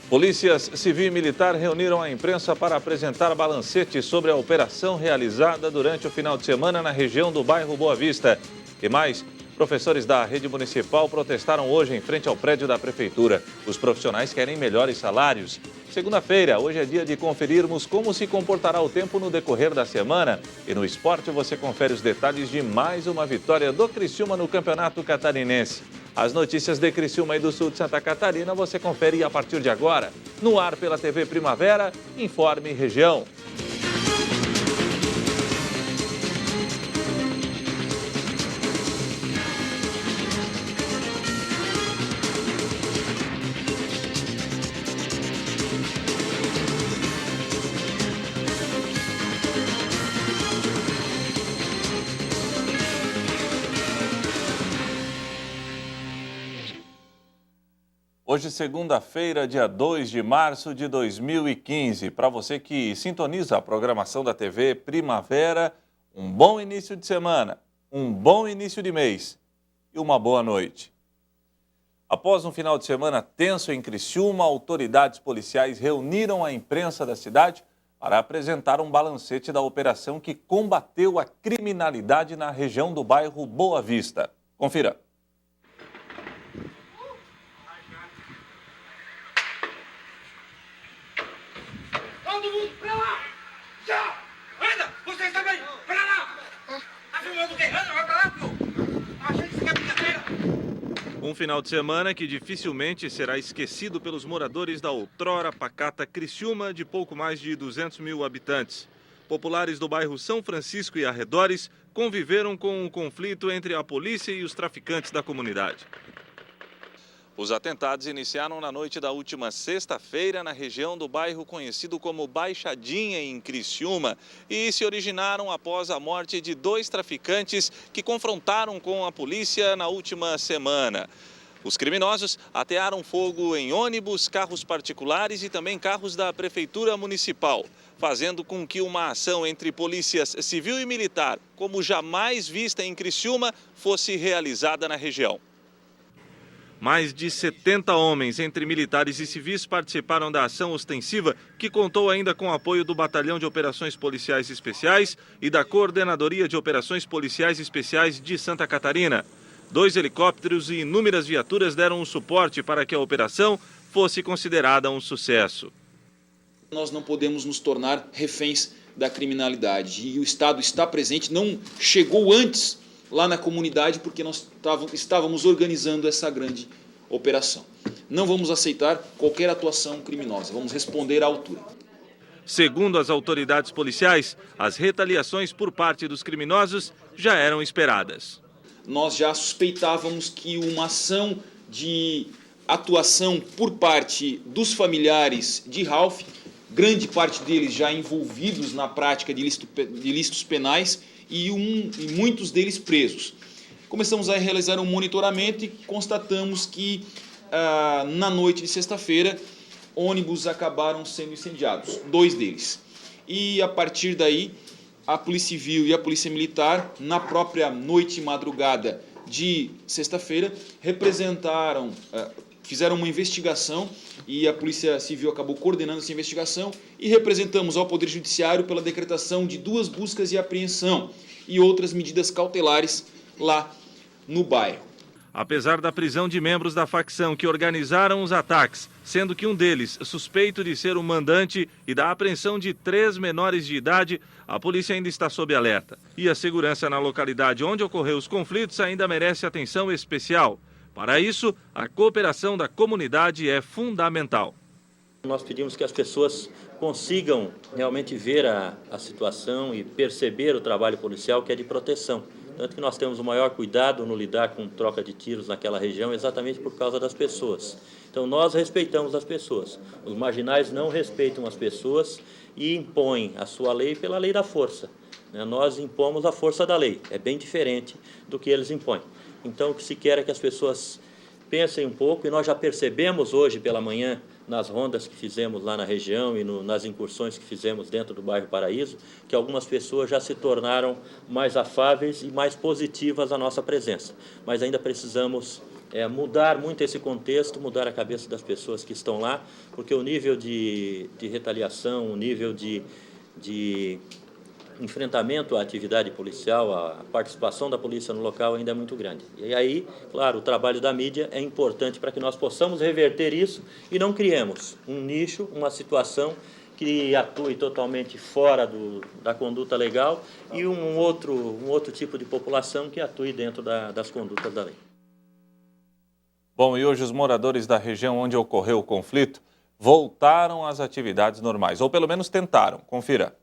Polícias Civil e Militar reuniram a imprensa para apresentar balancete sobre a operação realizada durante o final de semana na região do bairro Boa Vista. E mais, professores da rede municipal protestaram hoje em frente ao prédio da prefeitura. Os profissionais querem melhores salários. Segunda-feira, hoje é dia de conferirmos como se comportará o tempo no decorrer da semana. E no esporte você confere os detalhes de mais uma vitória do Criciúma no Campeonato Catarinense. As notícias de Criciúma e do sul de Santa Catarina você confere a partir de agora. No ar pela TV Primavera, Informe Região. Hoje, segunda-feira, dia 2 de março de 2015. Para você que sintoniza a programação da TV Primavera, um bom início de semana, um bom início de mês e uma boa noite. Após um final de semana tenso em Criciúma, autoridades policiais reuniram a imprensa da cidade para apresentar um balancete da operação que combateu a criminalidade na região do bairro Boa Vista. Confira. Todo mundo pra lá! Já! Anda! Vocês também! Pra lá! Tá filmando o quê? Anda, vai pra lá, pô! Achei que isso aqui é brincadeira! Um final de semana que dificilmente será esquecido pelos moradores da outrora pacata Criciúma, de pouco mais de 200 mil habitantes. Populares do bairro São Francisco e arredores conviveram com o conflito entre a polícia e os traficantes da comunidade. Os atentados iniciaram na noite da última sexta-feira na região do bairro conhecido como Baixadinha, em Criciúma, e se originaram após a morte de 2 traficantes que confrontaram com a polícia na última semana. Os criminosos atearam fogo em ônibus, carros particulares e também carros da Prefeitura Municipal, fazendo com que uma ação entre polícias civil e militar, como jamais vista em Criciúma, fosse realizada na região. Mais de 70 homens, entre militares e civis, participaram da ação ostensiva, que contou ainda com o apoio do Batalhão de Operações Policiais Especiais e da Coordenadoria de Operações Policiais Especiais de Santa Catarina. 2 helicópteros e inúmeras viaturas deram um suporte para que a operação fosse considerada um sucesso. Nós não podemos nos tornar reféns da criminalidade. E o Estado está presente, não chegou antes lá na comunidade, porque nós estávamos organizando essa grande operação. Não vamos aceitar qualquer atuação criminosa, vamos responder à altura. Segundo as autoridades policiais, as retaliações por parte dos criminosos já eram esperadas. Nós já suspeitávamos que uma ação de atuação por parte dos familiares de Ralph, grande parte deles já envolvidos na prática de ilícitos penais, e muitos deles presos. Começamos a realizar um monitoramento e constatamos que na noite de sexta-feira ônibus acabaram sendo incendiados, 2 deles. E a partir daí a Polícia Civil e a Polícia Militar, na própria noite e madrugada de sexta-feira, fizeram uma investigação e a Polícia Civil acabou coordenando essa investigação e representamos ao Poder Judiciário pela decretação de 2 buscas e apreensão e outras medidas cautelares lá no bairro. Apesar da prisão de membros da facção que organizaram os ataques, sendo que um deles suspeito de ser o mandante, e da apreensão de 3 menores de idade, a polícia ainda está sob alerta. E a segurança na localidade onde ocorreu os conflitos ainda merece atenção especial. Para isso, a cooperação da comunidade é fundamental. Nós pedimos que as pessoas consigam realmente ver a situação e perceber o trabalho policial, que é de proteção. Tanto que nós temos o maior cuidado no lidar com troca de tiros naquela região, exatamente por causa das pessoas. Então nós respeitamos as pessoas. Os marginais não respeitam as pessoas e impõem a sua lei pela lei da força. Nós impomos a força da lei, é bem diferente do que eles impõem. Então, o que se quer é que as pessoas pensem um pouco, e nós já percebemos hoje pela manhã, nas rondas que fizemos lá na região e nas incursões que fizemos dentro do bairro Paraíso, que algumas pessoas já se tornaram mais afáveis e mais positivas à nossa presença. Mas ainda precisamos mudar muito esse contexto, mudar a cabeça das pessoas que estão lá, porque o nível de retaliação, o nível de enfrentamento à atividade policial, a participação da polícia no local ainda é muito grande. E aí, claro, o trabalho da mídia é importante para que nós possamos reverter isso e não criemos um nicho, uma situação que atue totalmente fora da conduta legal e um outro tipo de população que atue dentro das condutas da lei. Bom, e hoje os moradores da região onde ocorreu o conflito voltaram às atividades normais, ou pelo menos tentaram. Confira.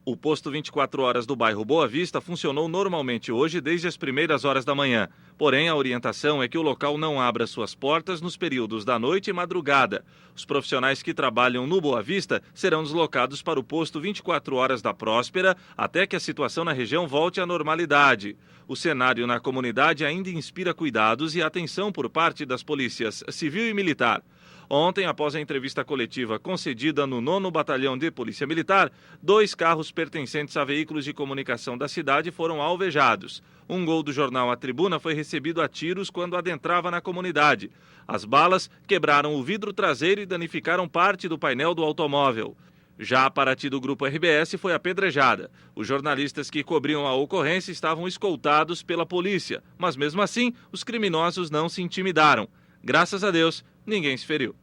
O posto 24 horas do bairro Boa Vista funcionou normalmente hoje desde as primeiras horas da manhã. Porém, a orientação é que o local não abra suas portas nos períodos da noite e madrugada. Os profissionais que trabalham no Boa Vista serão deslocados para o posto 24 horas da Próspera até que a situação na região volte à normalidade. O cenário na comunidade ainda inspira cuidados e atenção por parte das polícias civil e militar. Ontem, após a entrevista coletiva concedida no 9º Batalhão de Polícia Militar, 2 carros pertencentes a veículos de comunicação da cidade foram alvejados. Um gol do jornal A Tribuna foi recebido a tiros quando adentrava na comunidade. As balas quebraram o vidro traseiro e danificaram parte do painel do automóvel. Já a Paraty do Grupo RBS foi apedrejada. Os jornalistas que cobriam a ocorrência estavam escoltados pela polícia, mas mesmo assim, os criminosos não se intimidaram. Graças a Deus, ninguém se feriu.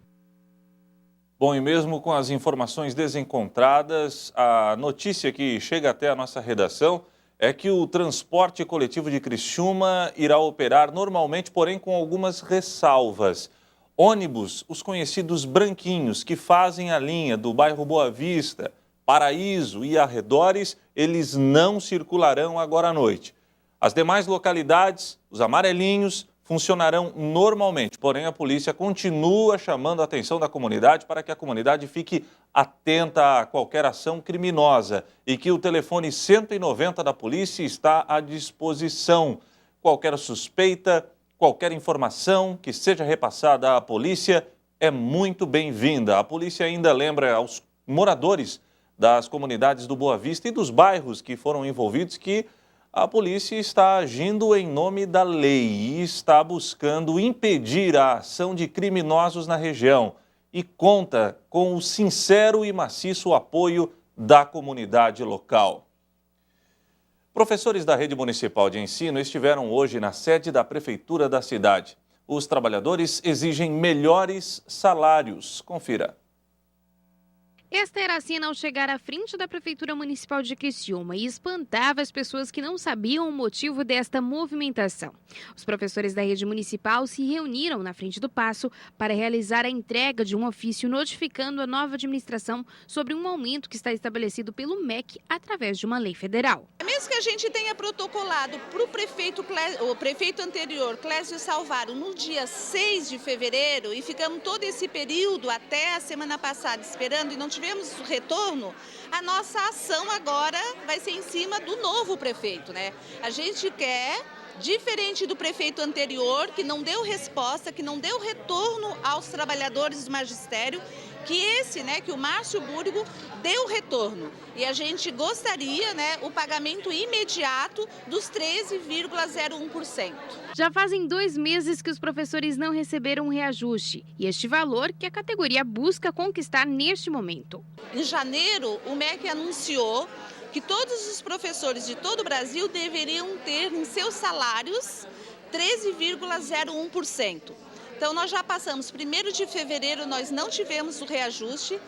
Bom, e mesmo com as informações desencontradas, a notícia que chega até a nossa redação é que o transporte coletivo de Criciúma irá operar normalmente, porém com algumas ressalvas. Ônibus, os conhecidos branquinhos, que fazem a linha do bairro Boa Vista, Paraíso e arredores, eles não circularão agora à noite. As demais localidades, os amarelinhos, funcionarão normalmente, porém a polícia continua chamando a atenção da comunidade para que a comunidade fique atenta a qualquer ação criminosa e que o telefone 190 da polícia está à disposição. Qualquer suspeita, qualquer informação que seja repassada à polícia é muito bem-vinda. A polícia ainda lembra aos moradores das comunidades do Boa Vista e dos bairros que foram envolvidos que a polícia está agindo em nome da lei e está buscando impedir a ação de criminosos na região e conta com o sincero e maciço apoio da comunidade local. Professores da rede municipal de ensino estiveram hoje na sede da prefeitura da cidade. Os trabalhadores exigem melhores salários. Confira. Esta era a cena ao chegar à frente da Prefeitura Municipal de Criciúma e espantava as pessoas que não sabiam o motivo desta movimentação. Os professores da rede municipal se reuniram na frente do Paço para realizar a entrega de um ofício notificando a nova administração sobre um aumento que está estabelecido pelo MEC através de uma lei federal. Mesmo que a gente tenha protocolado para o prefeito anterior, Clésio Salvaro, no dia 6 de fevereiro e ficamos todo esse período até a semana passada esperando e não tivemos retorno, a nossa ação agora vai ser em cima do novo prefeito, né? A gente quer, diferente do prefeito anterior, que não deu resposta, que não deu retorno aos trabalhadores do magistério, que esse, né, que o Márcio Búrigo deu retorno. E a gente gostaria, né, o pagamento imediato dos 13,01%. Já fazem 2 meses que os professores não receberam um reajuste e este valor que a categoria busca conquistar neste momento. Em janeiro, o MEC anunciou que todos os professores de todo o Brasil deveriam ter em seus salários 13,01%. Então, nós já passamos, 1º de fevereiro, nós não tivemos o reajuste.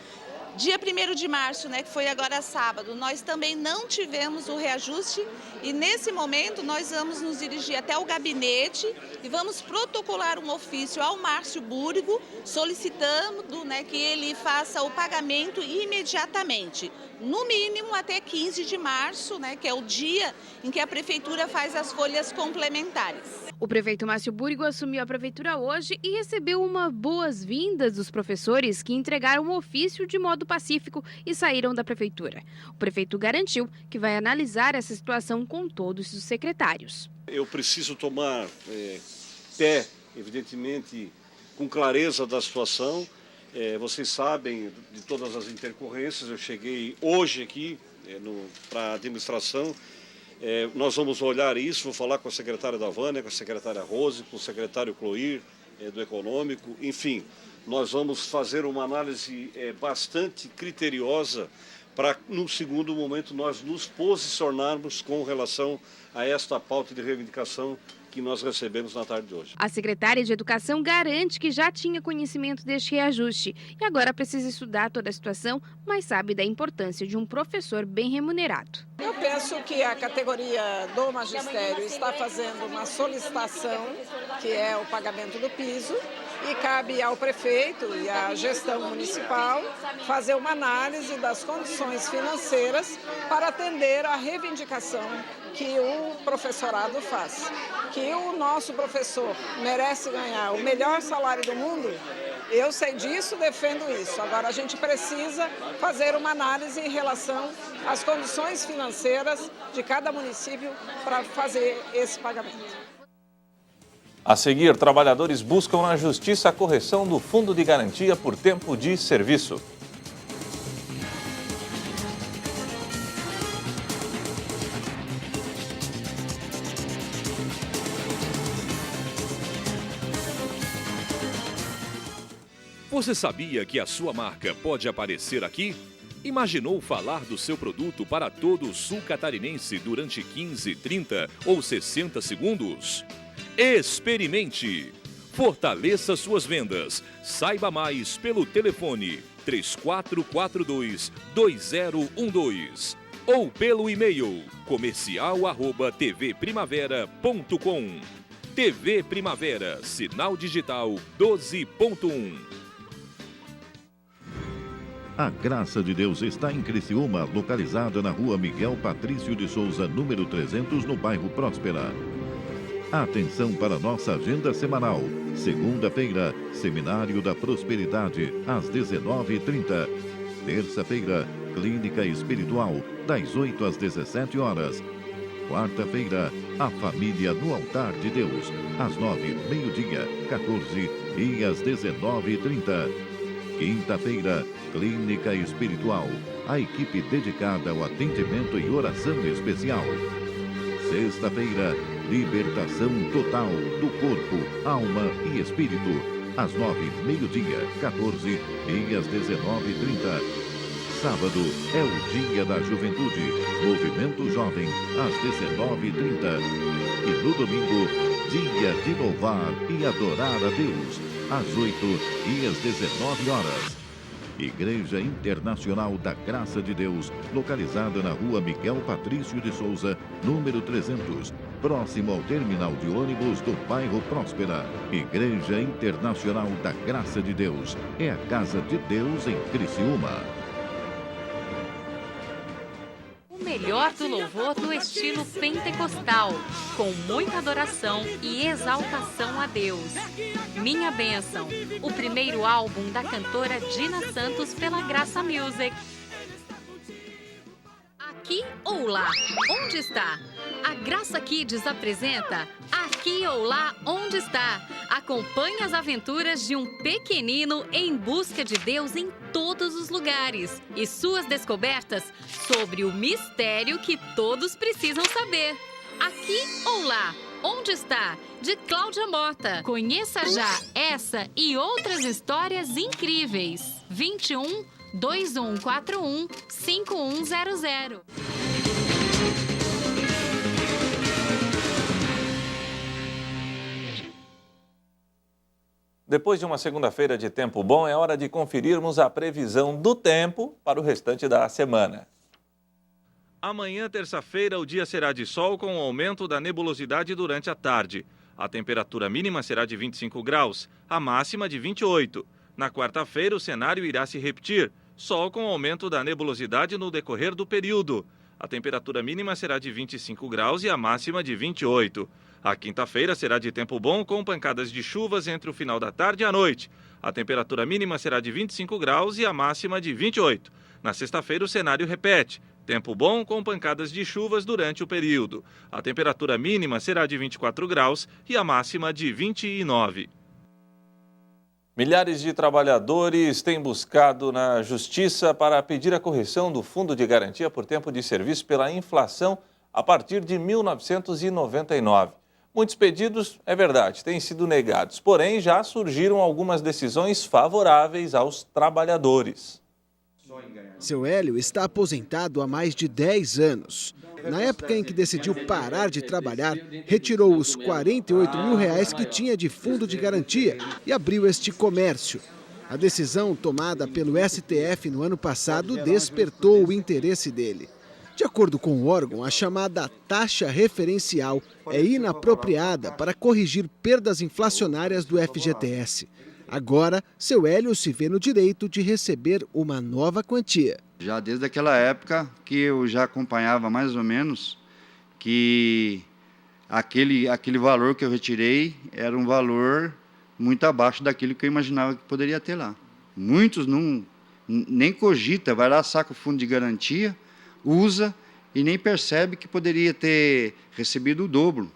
Dia 1º de março, né, que foi agora sábado, nós também não tivemos o reajuste e nesse momento nós vamos nos dirigir até o gabinete e vamos protocolar um ofício ao Márcio Búrigo solicitando, né, que ele faça o pagamento imediatamente, no mínimo até 15 de março, né, que é o dia em que a prefeitura faz as folhas complementares. O prefeito Márcio Búrigo assumiu a prefeitura hoje e recebeu uma boas-vindas dos professores que entregaram o ofício de modo pacífico e saíram da prefeitura. O prefeito garantiu que vai analisar essa situação com todos os secretários. Eu preciso tomar pé, evidentemente, com clareza da situação. Vocês sabem de todas as intercorrências, eu cheguei hoje aqui para a administração Nós vamos olhar isso, vou falar com a secretária da Vânia, com a secretária Rose, com o secretário Cloir, do Econômico, enfim, nós vamos fazer uma análise bastante criteriosa para, no segundo momento, nós nos posicionarmos com relação a esta pauta de reivindicação que nós recebemos na tarde de hoje. A secretária de Educação garante que já tinha conhecimento deste reajuste e agora precisa estudar toda a situação, mas sabe da importância de um professor bem remunerado. Eu penso que a categoria do magistério está fazendo uma solicitação, que é o pagamento do piso, e cabe ao prefeito e à gestão municipal fazer uma análise das condições financeiras para atender à reivindicação que o professorado faz. Que o nosso professor merece ganhar o melhor salário do mundo, eu sei disso, defendo isso. Agora a gente precisa fazer uma análise em relação às condições financeiras de cada município para fazer esse pagamento. A seguir, trabalhadores buscam na Justiça a correção do Fundo de Garantia por tempo de serviço. Você sabia que a sua marca pode aparecer aqui? Imaginou falar do seu produto para todo o sul catarinense durante 15, 30 ou 60 segundos? Experimente! Fortaleça suas vendas. Saiba mais pelo telefone 3442-2012 ou pelo e-mail comercial@tvprimavera.com. TV Primavera, sinal digital 12.1. A Graça de Deus está em Criciúma, localizada na rua Miguel Patrício de Souza, número 300, no bairro Próspera. Atenção para nossa agenda semanal. Segunda-feira, Seminário da Prosperidade, às 19h30. Terça-feira, Clínica Espiritual, das 8 às 17 horas. Quarta-feira, a Família no Altar de Deus, às 9h, meio-dia, 14h e às 19h30. Quinta-feira, Clínica Espiritual, a equipe dedicada ao atendimento e oração especial. Sexta-feira, Libertação Total do Corpo, Alma e Espírito, às 9h, meio-dia, 14h e às 19h30. Sábado é o Dia da Juventude, Movimento Jovem, às 19h30. E no domingo, Dia de Louvar e Adorar a Deus, às 8h e às 19 horas. Igreja Internacional da Graça de Deus, localizada na rua Miguel Patrício de Souza, número 300, próximo ao terminal de ônibus do bairro Próspera. Igreja Internacional da Graça de Deus, é a casa de Deus em Criciúma. O melhor do louvor no estilo pentecostal, com muita adoração e exaltação a Deus. Minha Bênção, o primeiro álbum da cantora Dina Santos pela Graça Music. Aqui ou lá, onde está? A Graça Kids apresenta Aqui ou Lá, Onde Está? Acompanhe as aventuras de um pequenino em busca de Deus em todos os lugares e suas descobertas sobre o mistério que todos precisam saber. Aqui ou Lá, Onde Está? De Cláudia Mota. Conheça já essa e outras histórias incríveis. 21 2141 5100. Depois de uma segunda-feira de tempo bom, é hora de conferirmos a previsão do tempo para o restante da semana. Amanhã, terça-feira, o dia será de sol com o aumento da nebulosidade durante a tarde. A temperatura mínima será de 25 graus, a máxima de 28. Na quarta-feira, o cenário irá se repetir, sol com aumento da nebulosidade no decorrer do período. A temperatura mínima será de 25 graus e a máxima de 28. A quinta-feira será de tempo bom com pancadas de chuvas entre o final da tarde e a noite. A temperatura mínima será de 25 graus e a máxima de 28. Na sexta-feira, o cenário repete. Tempo bom com pancadas de chuvas durante o período. A temperatura mínima será de 24 graus e a máxima de 29. Milhares de trabalhadores têm buscado na Justiça para pedir a correção do Fundo de Garantia por tempo de serviço pela inflação a partir de 1999. Muitos pedidos, é verdade, têm sido negados, porém já surgiram algumas decisões favoráveis aos trabalhadores. Seu Hélio está aposentado há mais de 10 anos. Na época em que decidiu parar de trabalhar, retirou os R$48 mil que tinha de fundo de garantia e abriu este comércio. A decisão tomada pelo STF no ano passado despertou o interesse dele. De acordo com o órgão, a chamada taxa referencial é inapropriada para corrigir perdas inflacionárias do FGTS. Agora, seu Hélio se vê no direito de receber uma nova quantia. Já desde aquela época que eu já acompanhava mais ou menos que aquele valor que eu retirei era um valor muito abaixo daquilo que eu imaginava que poderia ter lá. Muitos nem cogita, vai lá, saca o fundo de garantia, usa e nem percebe que poderia ter recebido o dobro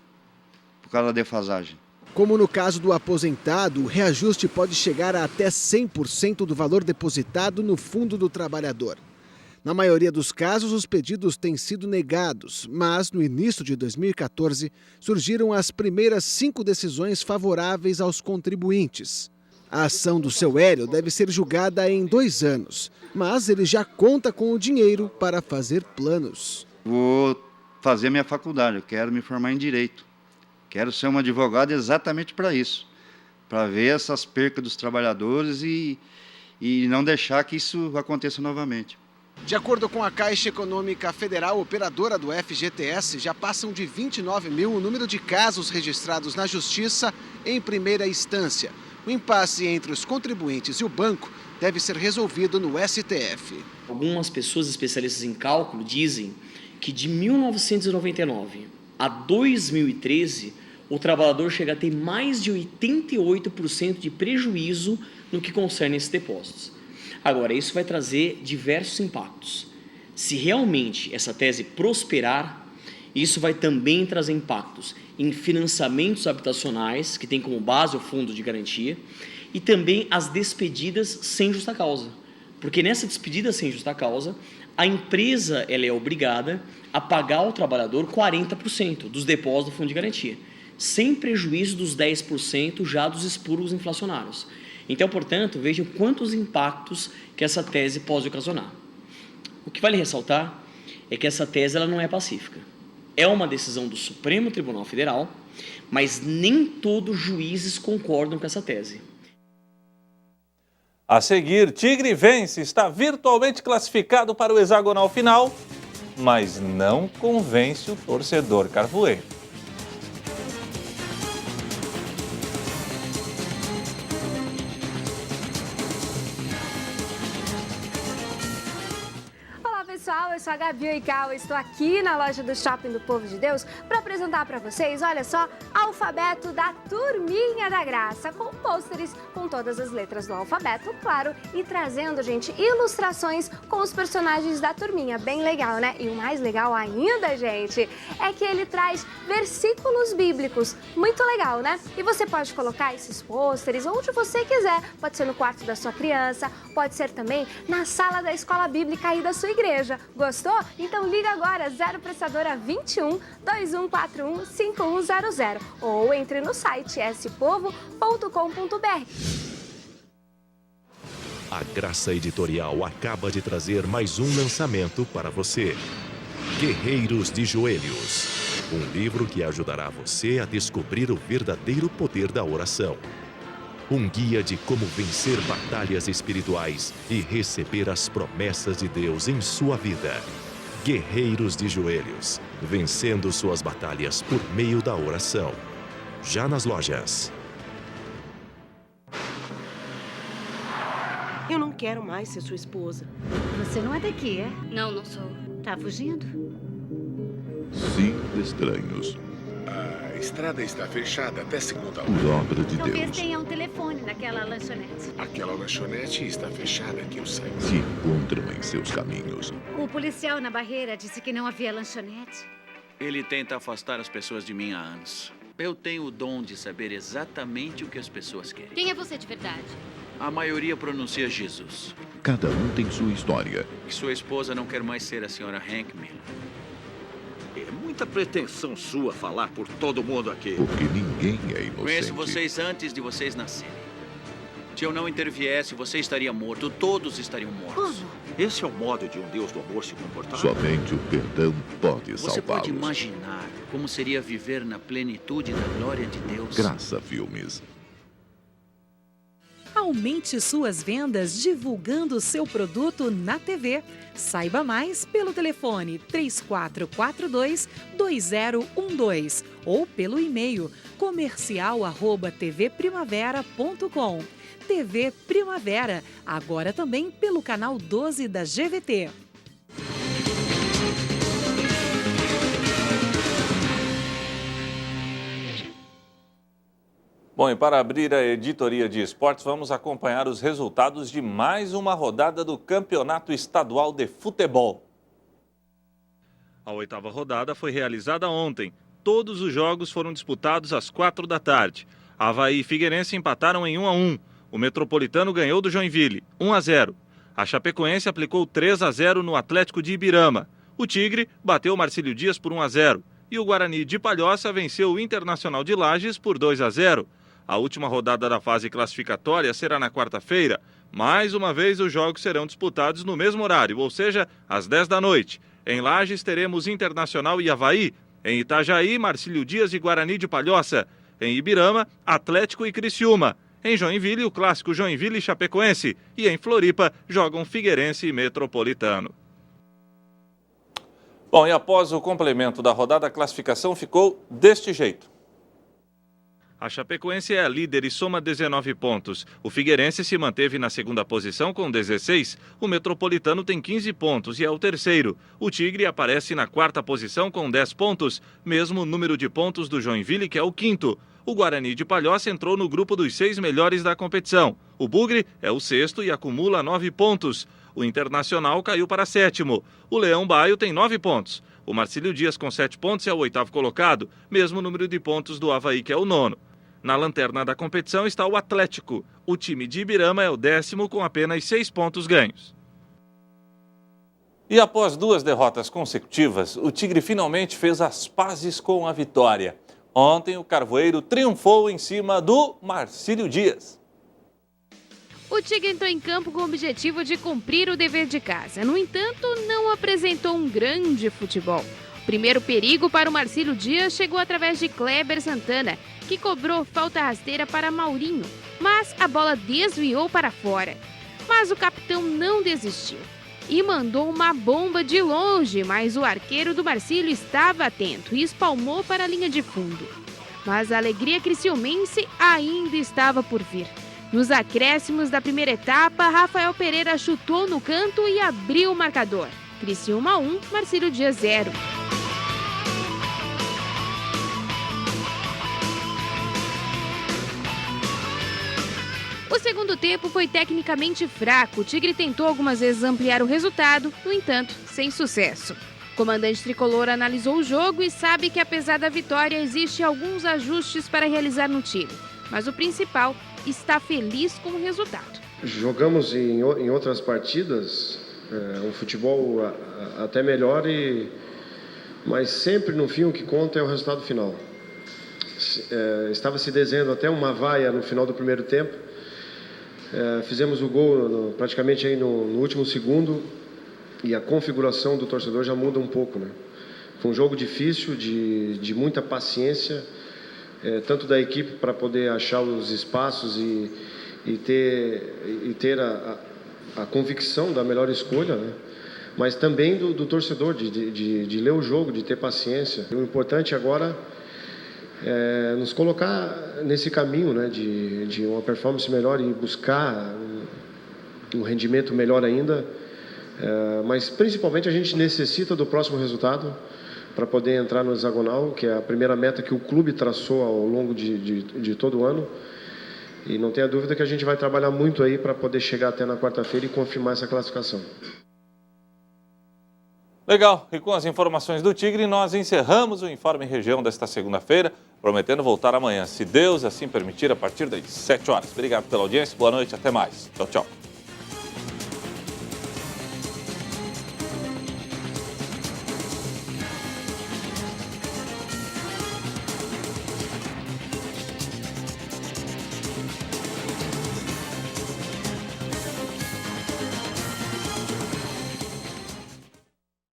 por causa da defasagem. Como no caso do aposentado, o reajuste pode chegar a até 100% do valor depositado no fundo do trabalhador. Na maioria dos casos, os pedidos têm sido negados, mas no início de 2014 surgiram as primeiras 5 decisões favoráveis aos contribuintes. A ação do seu Hélio deve ser julgada em 2 anos, mas ele já conta com o dinheiro para fazer planos. Vou fazer minha faculdade, eu quero me formar em Direito. Quero ser um advogado exatamente para isso, para ver essas percas dos trabalhadores e não deixar que isso aconteça novamente. De acordo com a Caixa Econômica Federal, operadora do FGTS, já passam de 29 mil o número de casos registrados na Justiça em primeira instância. O impasse entre os contribuintes e o banco deve ser resolvido no STF. Algumas pessoas especialistas em cálculo dizem que de 1999 a 2013, o trabalhador chega a ter mais de 88% de prejuízo no que concerne esses depósitos. Agora, isso vai trazer diversos impactos. Se realmente essa tese prosperar, isso vai também trazer impactos em financiamentos habitacionais, que tem como base o fundo de garantia, e também as despedidas sem justa causa. Porque nessa despedida sem justa causa, a empresa ela é obrigada a pagar ao trabalhador 40% dos depósitos do fundo de garantia, sem prejuízo dos 10% já dos expurgos inflacionários. Então, portanto, vejam quantos impactos que essa tese pode ocasionar. O que vale ressaltar é que essa tese ela não é pacífica. É uma decisão do Supremo Tribunal Federal, mas nem todos os juízes concordam com essa tese. A seguir, Tigre vence, está virtualmente classificado para o hexagonal final, mas não convence o torcedor carvoeiro. Pessoal, eu sou a Gabi Oikawa, estou aqui na loja do Shopping do Povo de Deus para apresentar para vocês, olha só, alfabeto da Turminha da Graça, com pôsteres com todas as letras do alfabeto, claro, e trazendo, gente, ilustrações com os personagens da Turminha, bem legal, né? E o mais legal ainda, gente, é que ele traz versículos bíblicos, muito legal, né? E você pode colocar esses pôsteres onde você quiser, pode ser no quarto da sua criança, pode ser também na sala da escola bíblica aí da sua igreja. Gostou? Então liga agora 0 prestadora 21 2141 5100 ou entre no site spovo.com.br. A Graça Editorial acaba de trazer mais um lançamento para você. Guerreiros de Joelhos. Um livro que ajudará você a descobrir o verdadeiro poder da oração. Um guia de como vencer batalhas espirituais e receber as promessas de Deus em sua vida. Guerreiros de Joelhos, vencendo suas batalhas por meio da oração. Já nas lojas. Eu não quero mais ser sua esposa. Você não é daqui, é? Não, não sou. Tá fugindo? 5 estranhos. A estrada está fechada até segunda hora. Por obra de Talvez Deus. tenha um telefone naquela lanchonete. Aquela lanchonete está fechada, que eu saiba. Se encontram em seus caminhos. O policial na barreira disse que não havia lanchonete. Ele tenta afastar as pessoas de mim há anos. Eu tenho o dom de saber exatamente o que as pessoas querem. Quem é você de verdade? A maioria pronuncia Jesus. Cada um tem sua história. Que sua esposa não quer mais ser a senhora Hank Miller. É muito muita pretensão sua falar por todo mundo aqui. Porque ninguém é inocente. Conheço vocês antes de vocês nascerem. Se eu não interviesse, você estaria morto. Todos estariam mortos. Esse é o modo de um Deus do amor se comportar? Somente o perdão pode Você pode salvá-los. imaginar como seria viver na plenitude da glória de Deus? Graça Filmes. Aumente suas vendas divulgando seu produto na TV. Saiba mais pelo telefone 3442-2012 ou pelo e-mail comercial@tvprimavera.com. TV Primavera, agora também pelo canal 12 da GVT. Bom, e para abrir a editoria de esportes, vamos acompanhar os resultados de mais uma rodada do Campeonato Estadual de Futebol. A 8ª rodada foi realizada ontem. Todos os jogos foram disputados às 4 da tarde. Avaí e Figueirense empataram em 1-1. O Metropolitano ganhou do Joinville, 1-0. A Chapecoense aplicou 3-0 no Atlético de Ibirama. O Tigre bateu o Marcílio Dias por 1-0. E o Guarani de Palhoça venceu o Internacional de Lages por 2-0. A última rodada da fase classificatória será na quarta-feira. Mais uma vez, os jogos serão disputados no mesmo horário, ou seja, às 10 da noite. Em Lages, teremos Internacional e Avaí. Em Itajaí, Marcílio Dias e Guarani de Palhoça. Em Ibirama, Atlético e Criciúma. Em Joinville, o clássico Joinville e Chapecoense. E em Floripa, jogam Figueirense e Metropolitano. Bom, e após o complemento da rodada, a classificação ficou deste jeito. A Chapecoense é a líder e soma 19 pontos. O Figueirense se manteve na segunda posição com 16. O Metropolitano tem 15 pontos e é o terceiro. O Tigre aparece na quarta posição com 10 pontos, mesmo número de pontos do Joinville, que é o quinto. O Guarani de Palhoça entrou no grupo dos 6 melhores da competição. O Bugre é o sexto e acumula 9 pontos. O Internacional caiu para sétimo. O Leão Baio tem 9 pontos. O Marcílio Dias com 7 pontos é o oitavo colocado, mesmo número de pontos do Avaí, que é o nono. Na lanterna da competição está o Atlético. O time de Ibirama é o 10º com apenas 6 pontos ganhos. E após 2 derrotas consecutivas, o Tigre finalmente fez as pazes com a vitória. Ontem o Carvoeiro triunfou em cima do Marcílio Dias. O Tigre entrou em campo com o objetivo de cumprir o dever de casa. No entanto, não apresentou um grande futebol. O primeiro perigo para o Marcílio Dias chegou através de Kleber Santana, que cobrou falta rasteira para Maurinho, mas a bola desviou para fora. Mas o capitão não desistiu e mandou uma bomba de longe, mas o arqueiro do Marcílio estava atento e espalmou para a linha de fundo. Mas a alegria criciumense ainda estava por vir. Nos acréscimos da primeira etapa, Rafael Pereira chutou no canto e abriu o marcador. Criciúma 1, Marcílio Dias 0. O segundo tempo foi tecnicamente fraco. O Tigre tentou algumas vezes ampliar o resultado, no entanto, sem sucesso. O comandante tricolor analisou o jogo e sabe que, apesar da vitória, existem alguns ajustes para realizar no time. Mas o principal, está feliz com o resultado. Jogamos em outras partidas um futebol até melhor, mas sempre no fim o que conta é o resultado final. Estava se desenhando até uma vaia no final do primeiro tempo. Fizemos o gol praticamente aí no último segundo e a configuração do torcedor já muda um pouco, né? Foi um jogo difícil, de muita paciência, tanto da equipe para poder achar os espaços e ter a convicção da melhor escolha, né? Mas também do torcedor, de ler o jogo, de ter paciência. O importante agora é nos colocar nesse caminho, né, de uma performance melhor e buscar um rendimento melhor ainda, mas principalmente a gente necessita do próximo resultado para poder entrar no hexagonal, que é a primeira meta que o clube traçou ao longo de todo o ano, e não tenha dúvida que a gente vai trabalhar muito aí para poder chegar até na quarta-feira e confirmar essa classificação. Legal, e com as informações do Tigre, nós encerramos o Informe Região desta segunda-feira, prometendo voltar amanhã, se Deus assim permitir, a partir das 7 horas. Obrigado pela audiência, boa noite, até mais. Tchau, tchau.